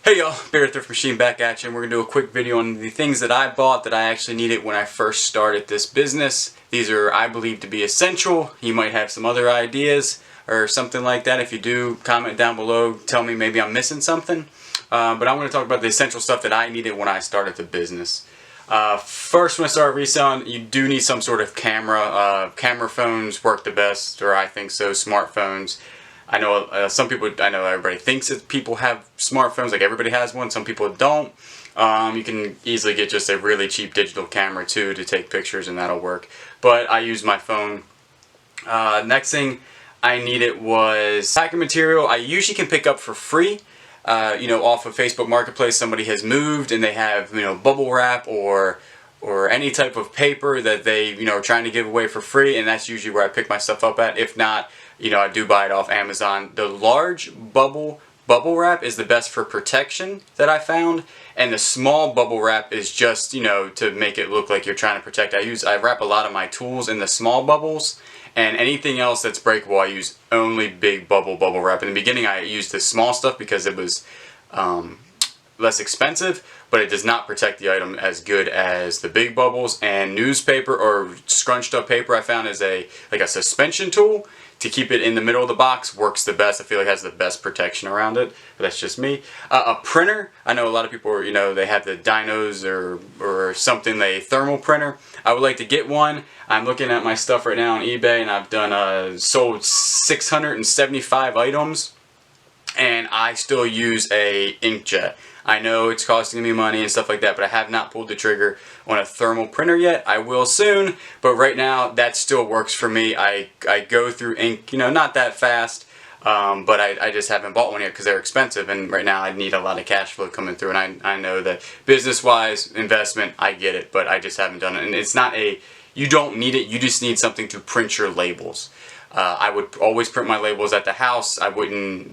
Hey y'all, Bear Thrift Machine back at you, and we're going to do a quick video on the things that I bought that I actually needed when I first started this business. These are, I believe, to be essential. You might have some other ideas or something like that. If you do, comment down below, tell me maybe I'm missing something. But I'm going to talk about the essential stuff that I needed when I started the business. First, when I started reselling, you do need some sort of camera. Camera phones work the best, or I think so, smartphones. I know I know everybody thinks that people have smartphones, like everybody has one, some people don't. You can easily get just a really cheap digital camera too to take pictures, and that'll work. But I use my phone. Next thing I needed was packing material. I usually can pick up for free. Off of Facebook Marketplace, somebody has moved and they have, bubble wrap or any type of paper that they, are trying to give away for free, and that's usually where I pick my stuff up at. If not, I do buy it off Amazon. The large bubble wrap is the best for protection that I found, and the small bubble wrap is just, to make it look like you're trying to protect. I wrap a lot of my tools in the small bubbles, and anything else that's breakable I use only big bubble wrap. In the beginning I used the small stuff because it was less expensive, but it does not protect the item as good as the big bubbles. And newspaper or scrunched up paper I found is like a suspension tool to keep it in the middle of the box works the best. I feel like it has the best protection around it, but that's just me. A printer, I know a lot of people are, they have the dynos or something, a thermal printer. I would like to get one. I'm looking at my stuff right now on eBay, and I've done sold 675 items, and I still use a inkjet. I know it's costing me money and stuff like that, but I have not pulled the trigger on a thermal printer yet. I will soon, but right now that still works for me. I go through ink, not that fast, but I just haven't bought one yet because they're expensive, and right now I need a lot of cash flow coming through, and I know that business-wise, investment, I get it, but I just haven't done it. And it's not you don't need it, you just need something to print your labels. I would always print my labels at the house.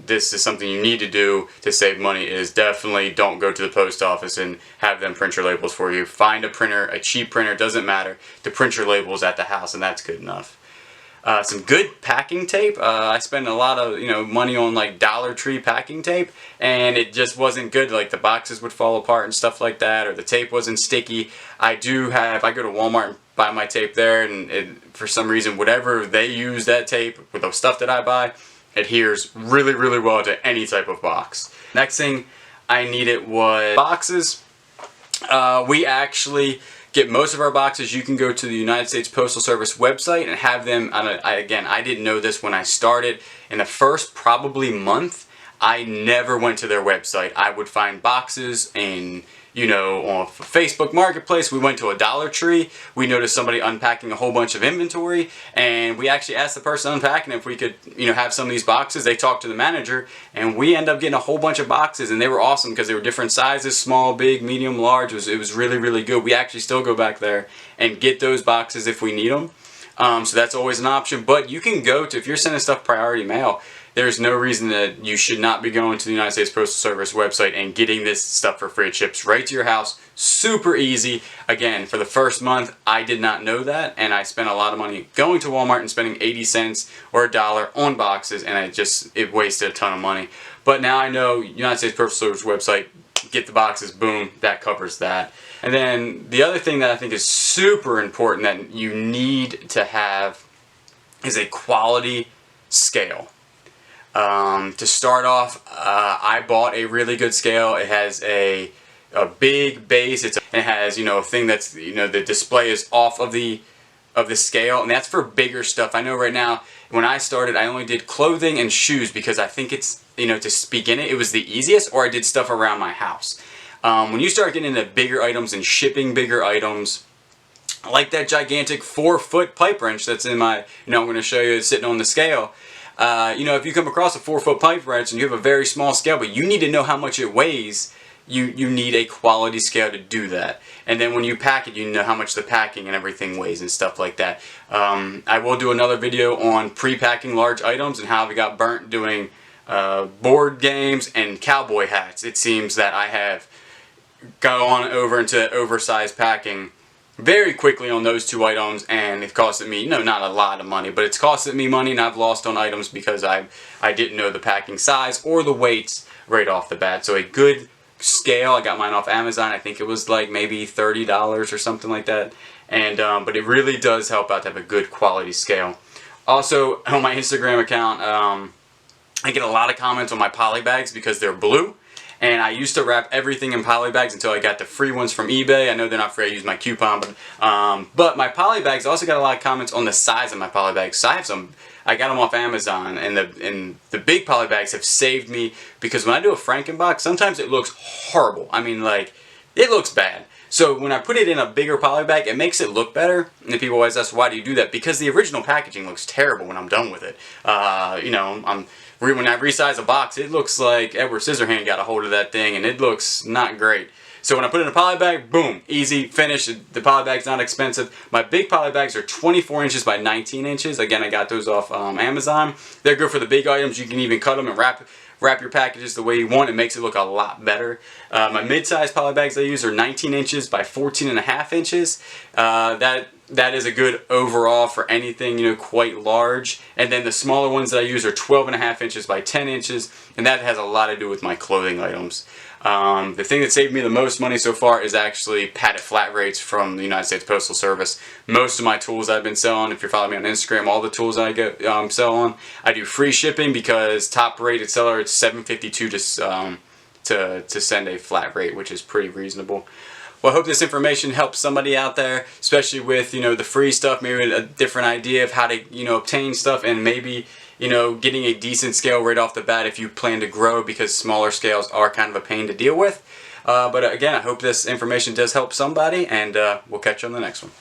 This is something you need to do to save money, is definitely don't go to the post office and have them print your labels for you. Find a printer, a cheap printer, doesn't matter, to print your labels at the house, and that's good enough. Some good packing tape. I spend a lot of money on like Dollar Tree packing tape, and it just wasn't good. Like the boxes would fall apart and stuff like that, or the tape wasn't sticky. I go to Walmart and buy my tape there, and for some reason, whatever they use that tape with the stuff that I buy adheres really, really well to any type of box. Next thing I needed was boxes. We actually get most of our boxes. You can go to the United States Postal Service website and have them. Again, I didn't know this when I started. In the first probably month, I never went to their website. I would find boxes and on Facebook Marketplace. We went to a Dollar Tree. We noticed somebody unpacking a whole bunch of inventory, and we actually asked the person unpacking if we could have some of these boxes. They talked to the manager, and we ended up getting a whole bunch of boxes, and they were awesome because they were different sizes: small, big, medium, large. It was really, really good. We actually still go back there and get those boxes if we need them. So that's always an option. But you can go to, if you're sending stuff priority mail, there's no reason that you should not be going to the United States Postal Service website and getting this stuff for free. It ships right to your house. Super easy. Again, for the first month, I did not know that, and I spent a lot of money going to Walmart and spending 80 cents or $1 on boxes, and it wasted a ton of money. But now I know United States Postal Service website, get the boxes, boom, that covers that. And then the other thing that I think is super important that you need to have is a quality scale. To start off, I bought a really good scale. It has a big base. It has a thing that's the display is off of the scale, and that's for bigger stuff. I know right now when I started, I only did clothing and shoes because I think it's to begin it was the easiest, or I did stuff around my house. When you start getting into bigger items and shipping bigger items, like that gigantic 4-foot pipe wrench that's in my, I'm going to show you sitting on the scale. If you come across a 4-foot pipe wrench and you have a very small scale, but you need to know how much it weighs, you need a quality scale to do that. And then when you pack it, you know how much the packing and everything weighs and stuff like that. I will do another video on pre-packing large items and how we got burnt doing board games and cowboy hats. It seems that I have gone over into oversized packing very quickly on those two items, and it costed me, not a lot of money, but it's costed me money, and I've lost on items because I didn't know the packing size or the weights right off the bat. So a good scale. I got mine off Amazon. I think it was like maybe $30 or something like that. And but it really does help out to have a good quality scale. Also, on my Instagram account, I get a lot of comments on my poly bags because they're blue. And I used to wrap everything in poly bags until I got the free ones from eBay. I know they're not free, I use my coupon, but my poly bags also got a lot of comments on the size of my poly bags. So I have some, I got them off Amazon, and the big poly bags have saved me, because when I do a Frankenbox, sometimes it looks horrible. I mean, like, it looks bad. So when I put it in a bigger poly bag, it makes it look better. And people always ask, why do you do that? Because the original packaging looks terrible when I'm done with it. You know, when I resize a box, it looks like Edward Scissorhand got a hold of that thing, and it looks not great. So when I put it in a poly bag, boom, easy, finish. The poly bag's not expensive. My big poly bags are 24 inches by 19 inches. Again, I got those off Amazon. They're good for the big items. You can even cut them and wrap your packages the way you want. It makes it look a lot better. My mid-size poly bags I use are 19 inches by 14.5 inches. That is a good overall for anything, you know, quite large. And then the smaller ones that I use are 12.5 inches by 10 inches, and that has a lot to do with my clothing items. The thing that saved me the most money so far is actually padded flat rates from the United States Postal Service. Most of my tools I've been selling, if you're following me on Instagram, all the tools I sell on, I do free shipping, because top rated seller, it's $7.52 to send a flat rate, which is pretty reasonable. Well, I hope this information helps somebody out there, especially with, you know, the free stuff, maybe a different idea of how to, you know, obtain stuff, and maybe, you know, getting a decent scale right off the bat if you plan to grow, because smaller scales are kind of a pain to deal with. But again, I hope this information does help somebody, and we'll catch you on the next one.